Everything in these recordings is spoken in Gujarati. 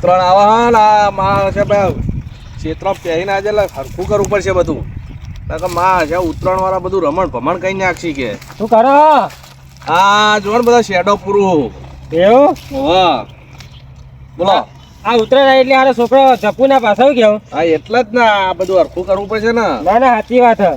ઉત્તરાયણ આવે હા ના માં છે ભાઈ ક્ષેત્ર પહેરીને આજે હરખું કરવું પડશે બધું કે માં છે ઉત્તરાયણ વાળા બધું રમણ ભમણ કઈ નાખશી કે શું કરો આ જો ને બધા શેડો પૂરું એવું હા બોલો આ ઉતરાય એટલે આરો છોકરો જપુ ના પાછળ ગયો હા એટલે જ ને આ બધું હરખું કરવું પડશે ને ના ના સાચી વાત હે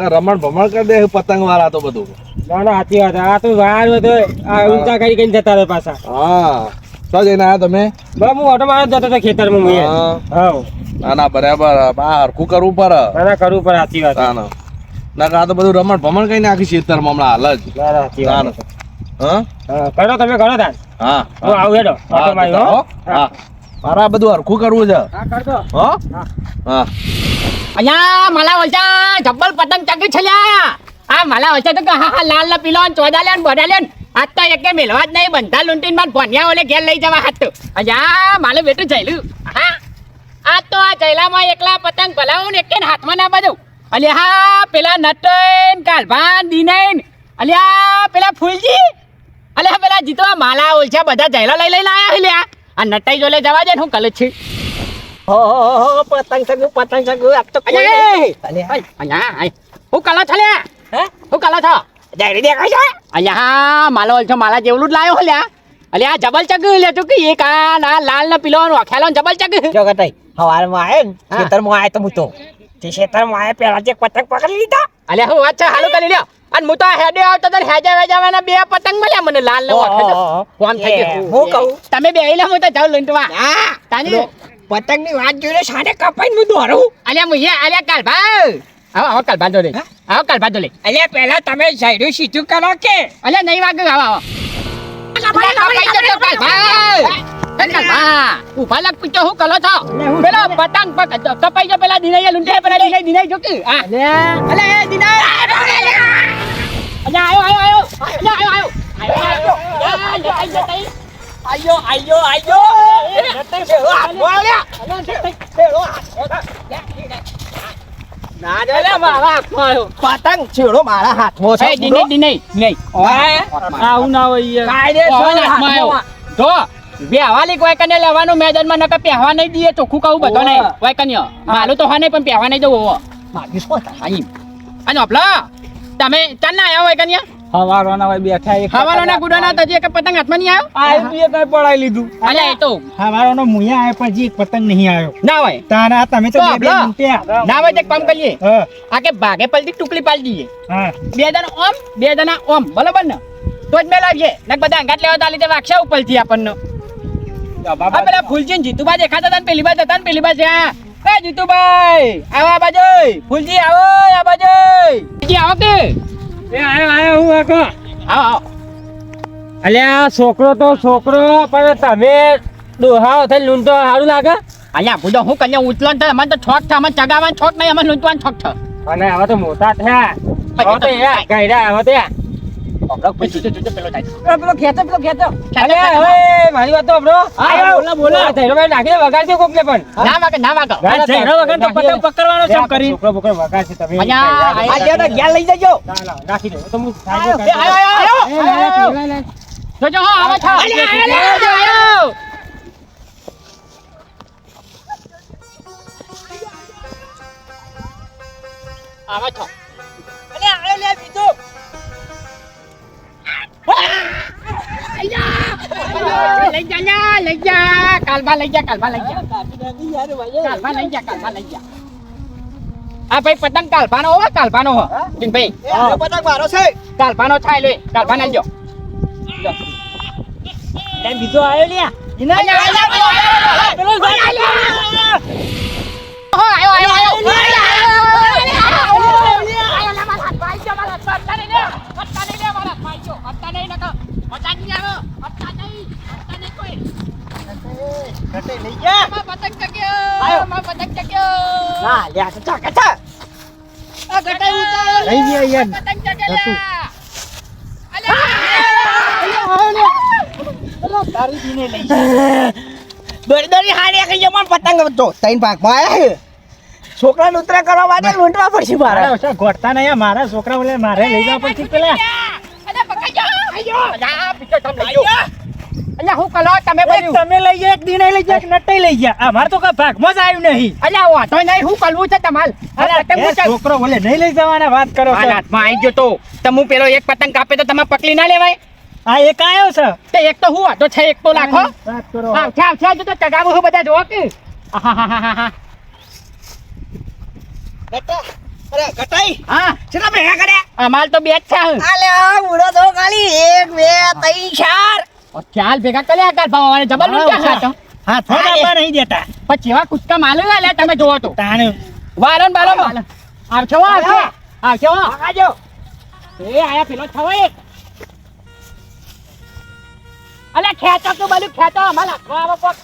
રમણ ભમણ કરી દે પતંગ વાળા તો બધું ના ના સાચી વાત આ તો વાર બધો આ ઊંચા કરી કરીને જતા રહે પાછા હા તો જઈને આવ્યા તમે બસ હું ઓટો મારવા જતો હતો ખેતરમાં હું હા ના ના બરાબર આ હરખું કરવું પડે ના ના કરવું પડે સાચી વાત ના ના ના આ તો બધું રમણ ભમણ કઈ નાખી ખેતરમાં હમણાં હાલ જ ના ના સાચી વાત હા કરો તમે કરો તાન હા હું આવું હેડો ઓટો મારી હો હા મારા બધું હરખું કરવું છે હા કરજો હો હા અહીંયા માલા વલચા જબ્બલ પતંગ ચગી છે લ્યા આ માલા વલચા તો હા લાલ ને પીલો ચોદા લે બોડા લે આજ તો એકે મેલવા જ નહીં બંધા લૂંટીને માર ભણ્યા ઓલે ઘેર લઈ જવા હાથ અહીંયા માલે બેટું જઈલું હા આજ તો આ જઈલામાં એકલા પતંગ ભલાવું ને એકે હાથમાં ના બધું અલે હા પેલા નટન કાલભાન દિનૈન અલ્યા પેલા ફૂલજી અલે હા પેલા જીતો માલા ઓલછા બધા જઈલા લઈ લઈને આયા લ્યા આ નટાઈ જોલે જવા દે હું કલે છે પતંગ સગું આપ તો અહીંયા હું કલા છે લ્યા હે હું કલા છો ડાયરી દેખાય છે અહીંયા માલો ઓલછો માલા જેવલું જ લાયો લ્યા અલે આ જબલ ચગ લે તું કે એક આ ના લાલ ને પીલો નો ખેલો જબલ ચગ જો કટાઈ હવારમાં આયો ને ખેતરમાં આયો તો હું તો તે ખેતરમાં આયા પેલા જે પતંગ પકડી લીધા અલે હું વાત છે હાલો કરી લ્યો અને હું તો હેડે આવતો તો હેજા વેજાવાના બે પતંગ મળ્યા મને લાલ ને કોમ થઈ ગયું હું કહું તમે બે આઈલા હું તો જાવ લૂંટવા હા તાની પતંગ ની વાત જોઈને સાડે કપાઈને હું દોરું અલ્યા મુયે અલ્યા કાલભા આવો કાલભા દોલે આવો કાલભા દોલે અલ્યા પહેલા તમે સાઈડું સીધું કરો કે અલ્યા નહીં વાગે આવો ઉભા લાગ પીછો હું કલો છો પેલો પતંગ કપાઈ જો પેલા દિનાઈ લૂંટે પેલા દિનાઈ જો કે અલે દિનાઈ અલ્યા આયો ના દે મારા હાથમાં આવ્યો પતંગ છેડો મારા હાથમાં છે દિનાઈ આવું ના હોય કાયદેસર હાથમાં આવ્યો જો બે હવાલી કોઈ કને લેવાનું મેદાનમાં નકર પહેવા નહીં દઈએ ચોખ્ખું કહું બધો નહીં કોઈ કન્યો માલું તો હા નહીં પણ પહેવા નહીં જવું અને આપલા તમે ચાલ ના આવ્યા હોય કન્યા હવારોના હોય બેઠા એક હવાલોના ગુડાના તો જે પતંગ હાથમાં નહીં આવ્યો આ કઈ પડાઈ લીધું અલ્યા એ તો હવારોનો મુયા આયો પણ એક પતંગ નહીં આવ્યો ના હોય તારા તમે તો બે આપલા. લૂંટ્યા ના હોય તો એક કામ કરીએ હા આ કે ભાગે પલટી ટુકડી પાડી દઈએ હા બે જણા ઓમ બે જણા ઓમ બરાબર ને તો જ મેલાવીએ ને બધા અંગાત લેવા તાલી તે વાક્ષા ઉપરથી આપણને આ પેલા ફૂલજી જીતુબા દેખાતા હતા ને પેલી બાજુ હતા ને પેલી બાજુ એ જીતુભાઈ આવો આ બાજુ ફૂલજી આવો આ બાજુ ફૂલજી આવો કે એ આયો હું આકો આવો અલ્યા છોકરો તો છોકરો પણ તમે ડોહાઓ થઈ લૂંટો સારું લાગે અહીંયા ભૂલો હું કન્યા ઉતલો ને અમારે તો છોક છે અમારે ચગાવવાનો છોક નહીં અમારે લૂંટવાનો છોક છે અને હવે તો મોટા થયા હવે તો યાર ગયડા હવે તો યાર પેલો ખેંચો અલ્યા હવે મારી વાત તો બ્રો બોલો ધૈર્યભાઈ નાખી દે વગાડ દે કોકને પણ ના વાગે ધૈર્ય વગર તો પતંગ પકડવાનો છે કરી છોકરો બકર વગાડ છે તમે અહીંયા ઘેર લઈ જજો નાખી દે તો હું જોજો હો આવો છો આવો છો અલે આયો લે બીજો લઈ જા કાલબા લઈ જા આ ભાઈ પતંગ કાલબાનો હો કાલબાનો હો ભાઈ પતંગ મારો છે કાલબાનો થાય લે કાલબા લઈ જાઓ બીજો આયો લ્યા છોકરા ઉતરા કરવા માટે લૂંટવા પડશે મારા ગોઠતા નહીં મારા છોકરા બોલે મારે લઈ જવા પડશે પેલા અલ્યા હું કલો તમે એક બધું તમે લઈ ગયા, એક દિને લઈ ગયા, એક નટઈ લઈ ગયા. અમારે તો કઈ ભાગમાં જ આવ્યું નહીં. અલ્યા વાતો નહીં હું કલવું છે તમાર આ પતંગ એ મૂકે. છોકરો બોલે નહીં લઈ જવાના વાત કરો આ છો. હાથમાં આવી ગયો તો તમે પેલો એક પતંગ કાપે તો તમે પકડી ના લેવાય આ એક આયો છે. તે એક તો હું હતો છે એક તો લાખો વાત કરો. આવશે તો ચગાવું હું બધા જોવો કે આહાહાહાહા. અરે ઘટાઈ હા કેટલા ભેગા કર્યા અમાર તો બે જ છે આલે આ ઉડો તો ખાલી 1 2 3 4 ચાલ ભેગા કર્યા કર ભાવ જબર લૂંટ્યા ખાતો હાથમાં દાબવા નહીં દેતા. પછી એવા કુચકા માલું લે તમે જોવો તો તાણે વારન બાલો આવશો આવશો આજો એ આયા પેલો થવો એક અલે ખેંચો તો બધું ખેંચો અમાર લાખવા આવો કોક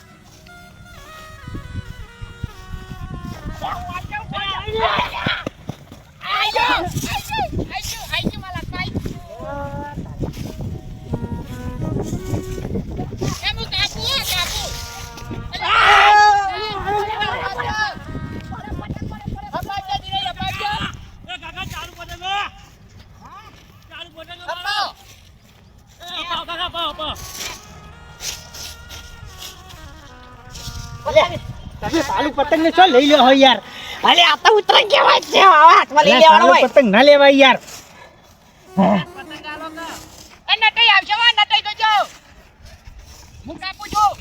ચાલુ પતંગ ને શું લઈ લ્યો હોય યાર. અલે આ તો ઉતરાણ કહેવાય છે આવા હાથમાં લઈ લેવાનો ચાલુ હોય પતંગ ના લેવાય યાર. એ નટઈ આવશો નટઈ જોજો હું કાપું છું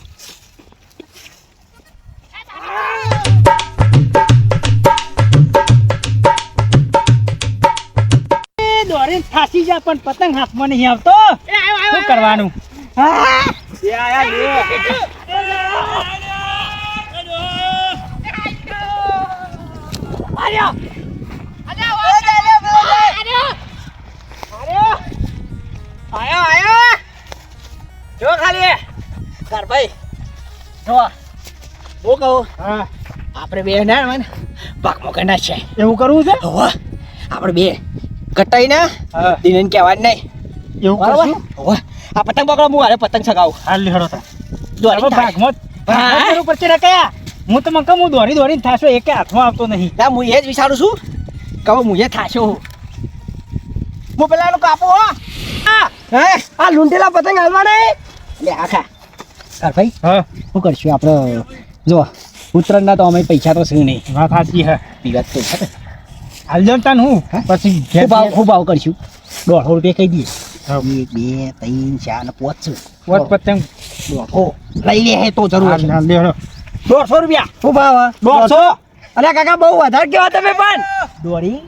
દોરીને થાકી જા પણ પતંગ હાથમાં નહીં આવતો. એ આયો શું કરવાનું? એ આયા લે આર્યો આયો આયો જો ખાલી કર ભાઈ જો હું કહું હા, આપણે બે ના મને ભાગમાં કરના છે એવું કરવું છે? હવે આપણે બે ઘટાઈ ને હા, દિનેન કહેવાનું નહીં એવું બરાબર કરશું? હવે આ પતંગ પકડો હું હારે પતંગ ચગાવું હાલ લે હેડો તો. દોરી હવે થાય. ભાગમાં હા. જરૂર પડશે ને કયા? હું તો મને કહું હું દોડીને થાશો એકે હાથમાં આવતો નહીં. ના હું એ જ વિચારું છું કે હવે હું એ થાશો હું પેલાનું કાપું હો હે આ લૂંટેલા પતંગ હાલવા નહીં લે આખા કર ભાઈ હા, શું કરશું આપણે જો ઉત્તરાયણના તો અમે પૈસા તો છે નહીં વાત સાચી હે. પીવાત તો છે હાલ જાઉં તાન હું પછી ઘેર ખૂબ ભાવ કરશું 150 રૂપિયા કહી દઈએ હા. 1 2 3 4 ને 5 વોટ પતંગ 150 લઈ લે હે તો જરૂર હાલ છે હાલ લે હેડો. 150 રૂપિયા શું ભાવ 150? અરે કાકા બહુ વધારે કેવા તમે પણ દોરી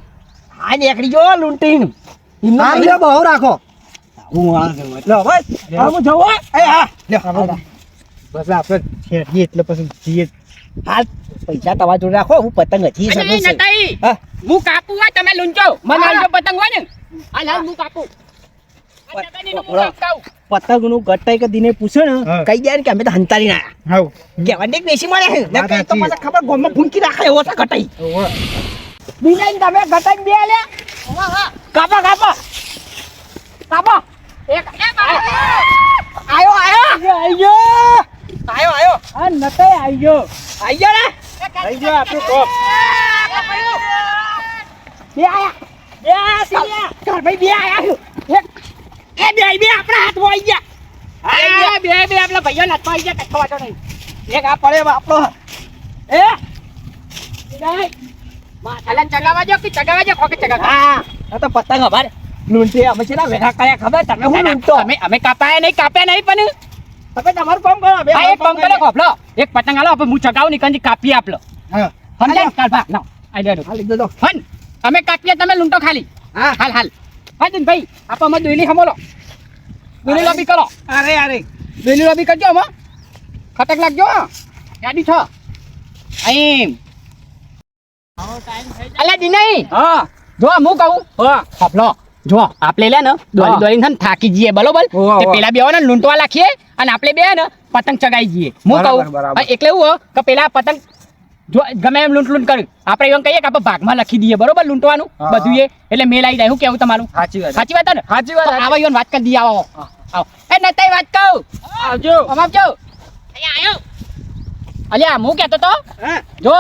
આ નીકળી જો લૂંટીને એમને બહુ રાખો હું લો બસ હા હું જવો એ હા લ્યો બસ આપણે ખેડીએ એટલે પછી જઈએ. હાલ પૈસા તમારા જોડે રાખો હું પતંગ હજી અરે જરૂર છે નટઈ હા હું કાપું હોય તમે લૂંચો મને આલજો પતંગ હોય ને હાલ હાલ હું કાપું આ જગાની હું કાપતાઉં. પતંગનું ગટાઈ કે દિને પૂછે ને હા. કહી દે ને કે અમે તો હંતારી ના હાવ. કહેવાની એક દેશી મળે છે ને વાત કઈ તો સાચી. પાછા ખબર ગોમમાં ભૂંકી રાખે એવો છે ગટાઈ ઓવે. દિને તમે ગટાઈ બે લે કાપા કાપા કાપા એક એ બાબા. આયો આયો આઈ આયો આ નટે આઈ ગયો. આઈ ગયો ને આઈ ગયો આપણું કોપ. બે આયા બે આયા સીયા કર ભાઈ બે આયા એક એ બે આપણા હાથમાં આવી ગયા આ બે બે આપલા ભાઈઓ નાચવા આવી ગયા કચ્છો વાટો નહીં એક આ પડે આપણો એ જાય અલા ચગાવા જો કે ચગાવા જો ખોકે ચગાવા હા આ તો પતંગ અમારે લૂંટી અમે છે ને વેઠા કયા ખબર તમે હું લૂંટો અમે કાપ્યા નહીં પણ તમે તમારું કામ કરો બે આ એક કામ કરો ખોપલો એક પતંગ આલો આપણે હું ચગાવું ની કંજી કાપી આપલો હા. સમજાય કાલ ભા ના આઈ દેડો હા લીધો તો ફન અમે કાપીએ તમે લૂંટો ખાલી હા હાલ હાલ હાજન ભાઈ આપો અમે દોઈલી હમોલો દોઈલી લોબી કરો અરે અરે દોઈલી લોબી કરજો હમો ખતક લાગજો ગાડી છો અહીં અલા દિનાઈ હા જો હું કહું હા ખોપલો જો આપણે લે ને દોરી દોરીને છે ને થાકી જઈએ બરોબર હોવા, તે હોવા. પેલા બેવાને લૂંટવા લાખીએ અને આપણે બે ને પતંગ ચગાઈ જઈએ હું બરાબર, કહું બરાબર. એટલે એવું હો કે પેલા પતંગ જો ગમે એમ લૂંટ કર્યું આપણે એમ કહીએ કે આપણે ભાગમાં લખી દઈએ બરોબર લૂંટવાનું હા. બધું એ એટલે મેલ આવી જાય શું કેવું તમારું સાચી વાત સાચી વાત હે ને સાચી વાત, તો આવો ઈવન વાત કરી દઈએ આવો આવો એ નતાઈ વાત કહું આવજો આમ આવજો અહીંયા આયો અલ્યા હું કહેતો તો હા જો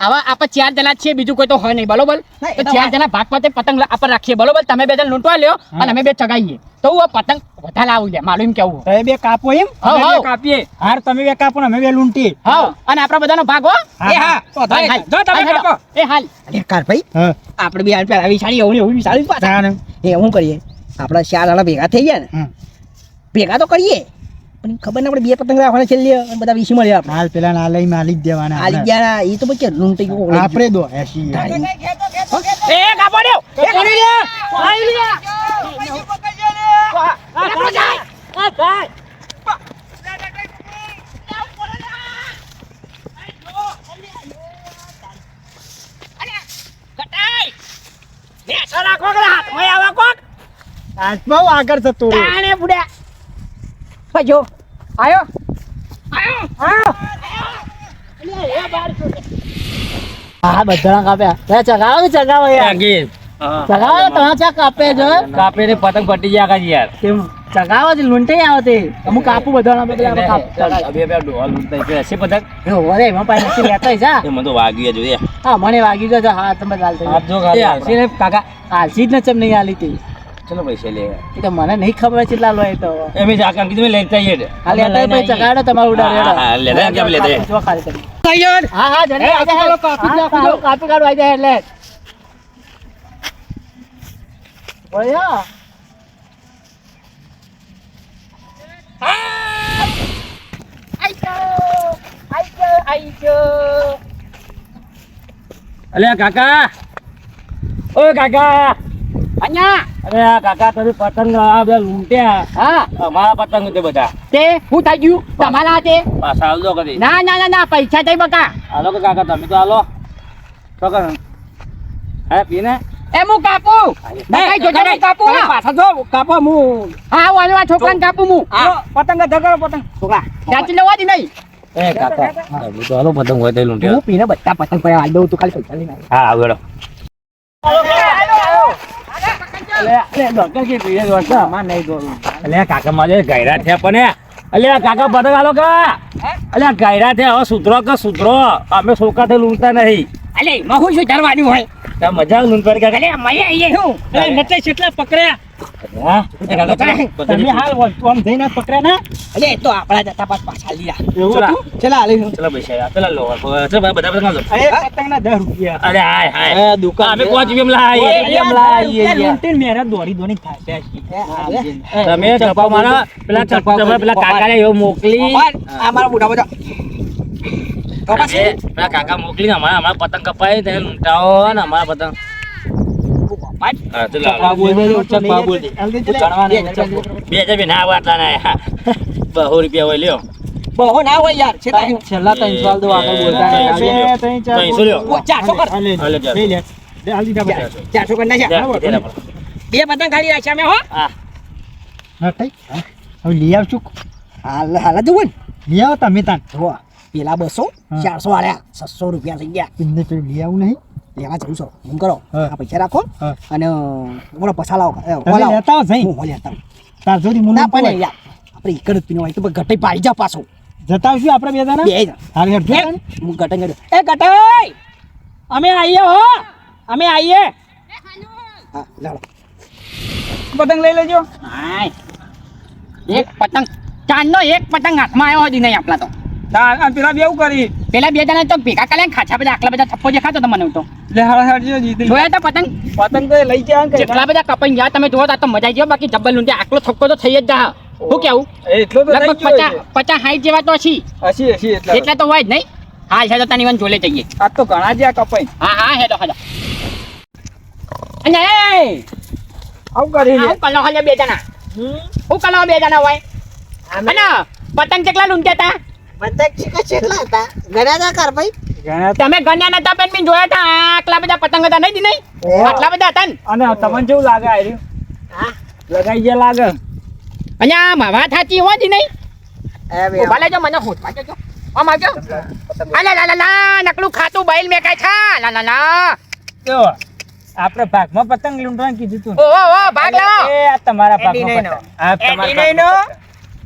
આવા આપણે 4 જણા જ છીએ બીજું કોઈ તો હોય નહીં બરોબર ના, એ તો તો 4 વાત. જણા ભાગ પાતે પતંગ આપણે રાખીએ બરોબર તમે બે જણ લૂંટવા લ્યો અને અમે બે ચગાઈએ તો હું આ પતંગ વધારે લાવું લે મારું એમ કેવું તમે બે કાપો એમ હાવ, અમે બે હાવ. કાપીએ હાર તમે બે કાપો ને અમે બે લૂંટીએ હા અને આપણા બધાનો ભાગ હો હા, એ હા. હા હાલ, હાલ. જો તમે હાલ, કાપો. એ હાલ અરે કાર ભાઈ હા. આપણે બે હાલ પેલા વિચારી એવું વિચારી પાછા એ શું કરીએ આપણા ચાર આલા ભેગા થઈ ગયા ને હમ. ભેગા તો કરીએ પણ ખબર ના આપણે બે પતંગ રાખવાના છેલ્લે અને બધા વીસી મળે આપણે હાલ પેલા ના લઈ માલી જ દેવાના આ ગયા એ તો પછી લૂંટી ગયો આપણે દો એસી એ કાપો દે એ કરી લે આઈ લે આજ બહુ આગળ જતું રહ્યું. આયો આયો હા બધા કાપ્યા ચગાવો ચગાવો ચગાવો તમે ચા કાપે જો કાપે ને પતંગ પટી ગયા કાજી યાર તેમ ચગાવો જ લૂંટાઈ આવો તે અમુક કાપું બધા બધા કાપ બે બે ડોલ ઉતરી છે એસી પતંગ ઓરે એમાં પાછી લેતા જા એ મને તો વાગી જોઈએ હા મને વાગી ગયો હા તમે ચાલતા આપ જો ખાલી હાલશે ને કાકા હાલસી જ ને ચમ નહીં હાલી તી ચલો પૈસા લે એ તો મને નહીં ખબર કેટલા લો એ તો એમ જ આકામ કીધું લેતા આવીએ હાલે અત્યારે પછી ચગાડો તમારું ઉડાડો હા, લે દે, કેમ લે દે? જો ખાલી કરી હા હા જલ્દી કાપી કાઢો આવી જાય એટલે બોલ્યા અલ્યા કાકા ઓ કાકા અહીંયા અરે આ કાકા તમે પતંગ આ બધા લૂંટ્યા હા અમારા પતંગ તે બધા તે શું થઈ ગયું તમારા તે પાછા આવજો કદી ના ના ના ના પૈસા થઈ બકા હાલો કે કાકા તમે તો હાલો શું કરો હા પીને એ હું કાપું બકા જોજો હું કાપું હા. પાછા જો કાપો હું હા વાળવા છોકરાને કાપું હું પતંગ ધગાડો પતંગ છોકરા ચાચી લેવા દી નહીં એ કાકા તમે તો હાલો પતંગ હોય તો લૂંટ્યા હું પીને બધા પતંગ પર હાલ દઉં તું ખાલી પૈસા લઈને હા આવડો કાકા મારે ગાયરા થયા પણ અલ્યા કાકા પતંગ હાલો કા અલ્યા ગાયરા થયા હવે સુધરો કે સુધરો અમે છોકરાથી લૂંટતા નહીં અલે એમાં હું શું ધરવાનું હોય ત્યાં મજા લૂંટવાની કાકા અલે મય અહીંયા શું નટે કેટલા પકડ્યા હા એ કાકા તમે હાલ વળતો આમ જઈને પકડ્યા ના અલે તો આપણા જતા પાછા લીધા એવું ચલા. હતું ચલા હાલે ચલો પૈસા પેલા લો ચલો બધા પતંગ આલો અરે પતંગ ના 10 રૂપિયા અરે હાય હાય દુકાન અમે પાંચ રૂપિયા લાવીએ એમ લાવીએ લૂંટીને મેરા દોડી દોડી થાય છે તમે ચપ્પા મારા પેલા ચપ્પા પેલા કાકાને એવો મોકલી આ મારા મોટા બધા અને પેલા કાકા મોકલીને અમારા પતંગ કપાય તેને લૂંટાવો ને અમારા પતંગ હા, તો લાવો. બે હજાર બે ના આવે આટલા ના 200 રૂપિયા હોય લ્યો બહુ ના હોય યાર છે છેલ્લા 3 સાલ તો આગળ બોલતા ત્રણસો લ્યો. 300 લ્યો. 400 કર હા, લ્યો, ચાલો. 400 કર નાખ્યા લે, તેના પર. બે પતંગ ખાલી રાખ્યા મેં હો હા. હવે લઈ આવશું હાલ હાલ જુઓ ને લઈ આવો તમે તાન જુઓ પેલા 200 400 વાળ્યા 600 રૂપિયા થઈ ગયા એમને તો લઈ આવું નહીં લેવા જવું છો એમ કરો આ પૈસા રાખો અને બોલો પછા લાવો લેતા આવો જઈ હું લેતા તાર જોડી મુના પણ યાર આપણે એક જ પીનો હોય તો ઘટે પાડી જા પાછો જતા આવશું આપણે બે જણા બે હાલ હેડ હું ઘટે ગયો એ ઘટે અમે આવીએ હો અમે આવીએ હા લાવો પતંગ લઈ લેજો હાય એક પતંગ ચાંદનો એક પતંગ હાથમાં આવ્યો જ નહીં આપણા તો પેલા બે કરી પેલા બે જણા તો ભેગા કર્યા ખાચા બધા આટલા બધા થપ્પો દેખાતો તો મને તો લે હાલ હેડ જીતી જોયા તો પતંગ પતંગ તો લઈ જાય જેટલા બધા કપાઈ ગયા તમે જોવો તો આ તો મજા આવી ગયો બાકી જબ્બર લૂંટે આટલો થપ્પો તો થઈ જ જા શું કેવું એટલો તો લગભગ 50 60 જેવા તો હશી હસી એટલે તો હોય જ નહીં હા છે તો તને ઈવન જોલે જઈએ આ તો ઘણા જ્યાં કપાઈ હા હા હેડો હેડો અને એ આવું કરી હું કલો હલે બે જણા હું કલો બે જણા હોય અને પતંગ કેટલા લૂંટ્યા હતા તમે ગણ્યા નતા બેન જોયા હતા આટલા બધા પતંગ હતા નહીં દી નહીં આટલા બધા હતા ને અને તમને કેવું લાગે આર્યું લગાઈ ગયા લાગે અહીંયા માવા થાચી હો દી નહીં ઉભા લેજો મને હોટવા જજો આમ આવજો અલા લા લા લા નકલું ખાતું બૈલ મે કાઈ થા લા લા લા જો આપણે ભાગમાં પતંગ લૂંટવાનું કીધું તું ઓ ઓ ભાગ લાવો એ આ તમારા ભાગમાં પતંગ આ તમારા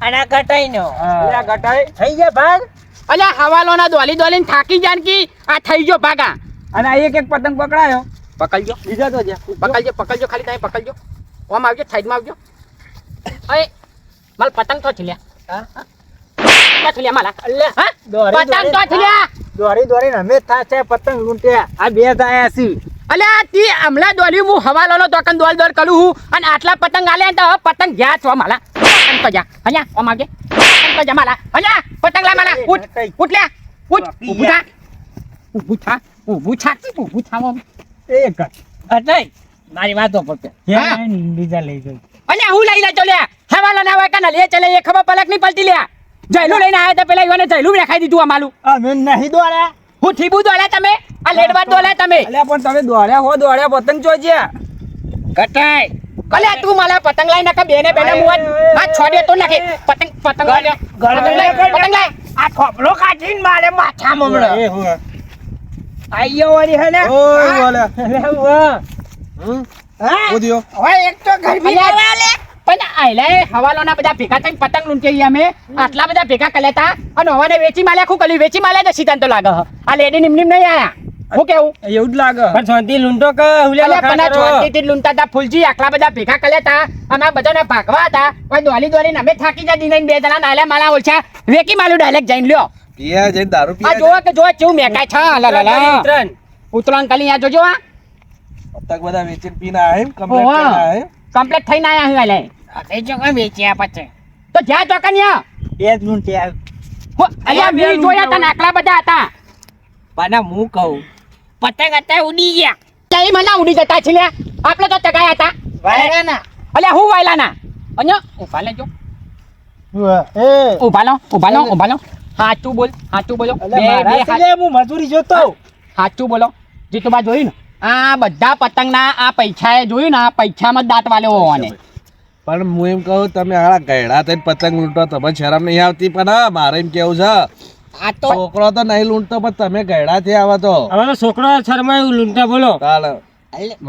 અને ઘટાઈનો આ ઘટાઈ થઈ ગયા ભાગ અલ્યા હવાલો ના દોલી દોલીને થાકી જાનકી આ થઈ ગયો ભાગા અને આ એક પતંગ પકડાયો પકડજો બીજા તો જ્યાં પકડજો ખાલી તમે પકડજો ઓમ આવજો સાઈડમાં આવજો અય માલ પતંગ તો છે લ્યા તો છે લ્યા માલા હા દોરી પતંગ તો છે લ્યા દોરી અમે થાશે પતંગ લૂંટ્યા આ બે થાય છે અલ્યા તી હમણાં દોડ્યું હું હવાલો લો તોકન દોડ કરું હું અને આટલા પતંગ આલે તો હવે પતંગ જ્યાં છો માલા પતંગ તો જા અહીંયા ઓમ આવજે પતંગ તો જા માલા અહીંયા પતંગ લા માલા ઉઠ લ્યા ઉઠ ઊભું થા ઓમ એક અટય મારી વાતો પર હા બીજા લઈ જાય અલ્યા હું લઈ લેજો લ્યા હવાલો ના હોય કે લે ચલે એ ખબર પલક નહીં પડતી લ્યા જયલું લઈને આયા તો પેલા ઈવાને જયલું દેખાઈ દીધું અમાલું અમે નહીં દોડ્યા હું થીબુ દોડ્યા તમે આ લેડવા દોડ્યા તમે અલ્યા પણ તમે દોડ્યા પતંગ ચોજ્યા કટાઈ અલ્યા તું માલા પતંગ લાઈ નાખે બેને મુવા આ છોડે તો નાખે પતંગ લાય આ ખોપલો કાઢીને મારે માથા મમળો આયો વાળી હે ને ઓય બોલે હા ઓදිયો હવે એક તો ગરમી લે પણ આઈલે હવાલોના બધા ભેગા થઈને પતંગ લૂંટી અમે આટલા બધા ભેગા કર્યા તા અને હવાને વેચી માલ્યા ખુ કલી વેચી માલ્યા તો સીધા તો લાગે આ લેડી નિમનિમ નહીં આયા હું કેવું એવું જ લાગે પણ શાંતિ લૂંટો કે અલ્યા પણ આ છોડતીથી લૂંટતા તા ફૂલજી આટલા બધા ભેગા કર્યા તા અમે બધાને ભાગવા હતા કોઈ દોલી અમે થાકી જતી નહીં બે જણા નાયલા માલા ઓછા વેકી માલું ડાયરેક્ટ જઈને લ્યો પિયા જઈને દારૂ આ પીયા જો કેવું મેકાય છે ઉતરાણ કલી આ જોજો આ પતંગ બધા વેચીને પીને આયા એમ કમ્પ્લીટ કરીને આયા કમ્પ્લીટ થઈને આયા હું આલે અરે જો કઈ વેચ્યા પછી તો જ્યાં ચોકન્યા બે જ લૂંટ્યા અલ્યા મી જોયા તા આટલા બધા હતા પાના હું કહું પતંગ હતા ઉડી ગયા તઈ મને ઉડી જતા છે લ્યા આપણે તો ચગાયા હતા વાયરાના અલ્યા હું વાયલાના અહીંયા ઉભા લેજો એ ઉભા લો સાચું બોલો હું મજૂરી જોતો સાચું બોલો જીતુબા જોયું ને આ બધા પતંગના આ પૈસાએ જોયું ને આ પૈસામાં દાંત વાલ્યો હોવાને પણ હું એમ કહું તમે આળા ગયડા થઈને પતંગ લૂંટો તમે શરમ નહીં આવતી પણ મારે એમ કેવું છે આ તો છોકરો તો નહીં લૂંટતો પણ તમે ગયડા થી આવો તો હવે છોકરો શરમાયું લૂંટા બોલો ચાલ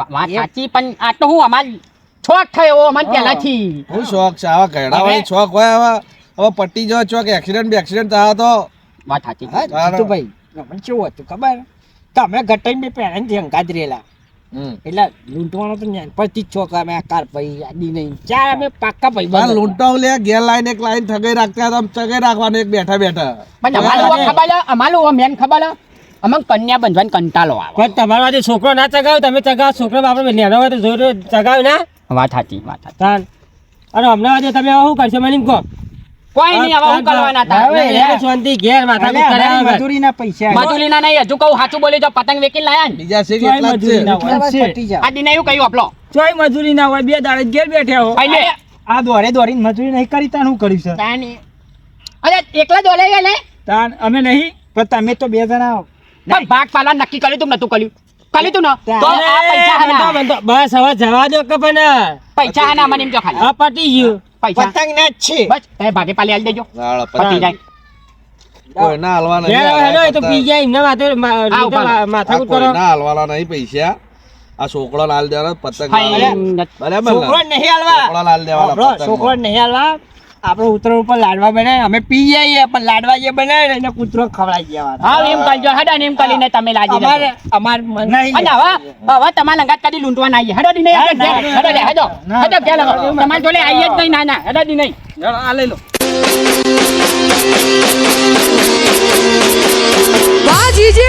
વાત સાચી પણ આ તો હું અમાર છોક થયો અમાર પહેલાથી હું શોખ છે આવા ગયડા વાળી શોખ હોય હવે પટ્ટી જો ચોક એક્સિડન્ટ થાય તો વાત સાચી જીતુભાઈ મને કેવું હતું ખબર તમે ગટાઈ બે પહેરાની અંગાત રહેલા એટલે લૂંટવાનો તો પછી જ છોકરા અમે આ કાર ભાઈ આડી નહીં ચાર અમે પાક્કા ભાઈ પણ લૂંટો લે ઘેર લાઈન એક લાઈન થગાઈ રાખતા તો ચગાઈ રાખવાનું એક બેઠા પણ અમારું મેન ખબર અમને કન્યા બંધવાન કંટાળો આવે પણ તમારા વાતે છોકરો ના ચગાવ તમે ચગાવ છોકરો આપણે નેનો હોય તો જોઈ ચગાવ ના વાત સાચી અને હમણાં વાતે તમે શું કરશો મને કહો કોઈ નહીં હવે હું કરવાના હતા શાંતિ ઘેર માથા મજૂરીના પૈસા મજૂરીના નહીં હજુ કહું સાચું બોલી જો પતંગ વેકી લાયા ને બીજા છે એટલા જ છે આ દિન એવું કહ્યું આપલો ચોય મજૂરી ના હોય બે દાડે ઘેર બેઠ્યા હો પહેલે આ દોડીને મજૂરી નહીં કરી તાન હું કર્યું છે તાની અરે એકલા દોલે ગયા લે તાન અમે નહીં પણ તમે તો બે જણા પણ ભાગ પાલા નક્કી કર્યું તું નતું કર્યું તું ને તો આ પૈસા હાના બસ હવે જવા દો કે પણ પૈસા હાના મને એમ જો ખાલી આ પટી ગયું પૈસા પતંગ ના જ છે બસ એ ભાગે પાલી આલી દેજો નાળ પતી જાય કોઈ ના હલવા નહીં હેલો તો પી જાય એમને માથા કૂટ કરો ના હલવાના નહીં પૈસા આ છોકરો લાલ દેવાનો પતંગ બરાબર છોકરો નહીં હાલવા છોકરો લાલ દેવાના છોકરો નહીં હાલવા આપણે ઉતરણ ઉપર લાડવા બનાવે અમે પી જઈએ પણ લાડવા જે બનાવે એને કૂતરો ખવડાવી દેવાના હા એમ કરજો હેડો એમ કરીને તમે લાજી અમારે અમાર નહીં અને હવે તમારા લંગાત કદી લૂંટવા ના આવીએ હેડો દી નહીં હેડો કે તમારે જોડે આવીએ જ નહીં ના હેડો દી નહીં આ લઈ લો बाजी जे